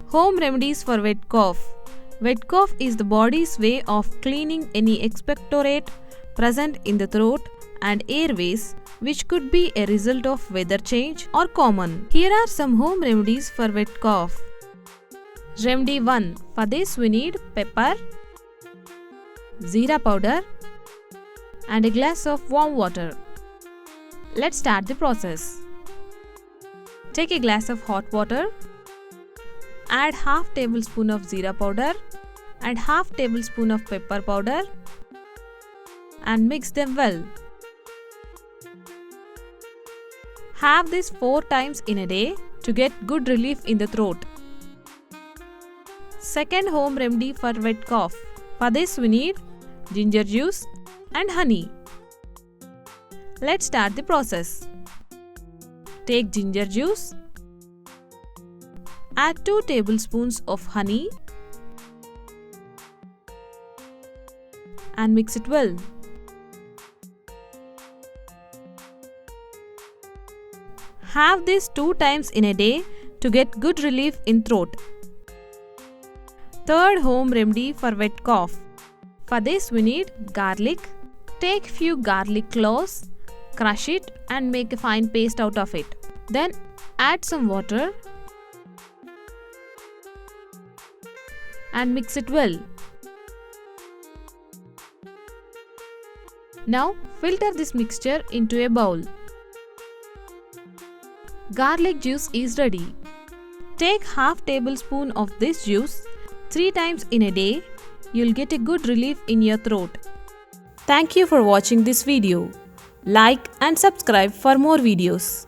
Home remedies for wet cough. Wet cough is the body's way of cleaning any expectorate present in the throat and airways, which could be a result of weather change or common. Here are some home remedies for wet cough. Remedy 1. For this we need pepper, Zeera powder and a glass of warm water. Let's start the process. Take a glass of hot water. Add half tablespoon of Zeera powder and half tablespoon of pepper powder and mix them well. Have this 4 times in a day to get good relief in the throat. Second home remedy for wet cough. For this we need ginger juice and honey. Let's start the process. Take ginger juice. Add 2 tablespoons of honey and mix it well. Have this 2 times in a day to get good relief in throat. Third home remedy for wet cough. For this we need garlic. Take few garlic cloves, crush it and make a fine paste out of it. Then add some water and mix it well. Now filter this mixture into a bowl. Garlic juice is ready. Take half tablespoon of this juice 3 times in a day. You'll get a good relief in your throat. Thank you for watching this video. Like and subscribe for more videos.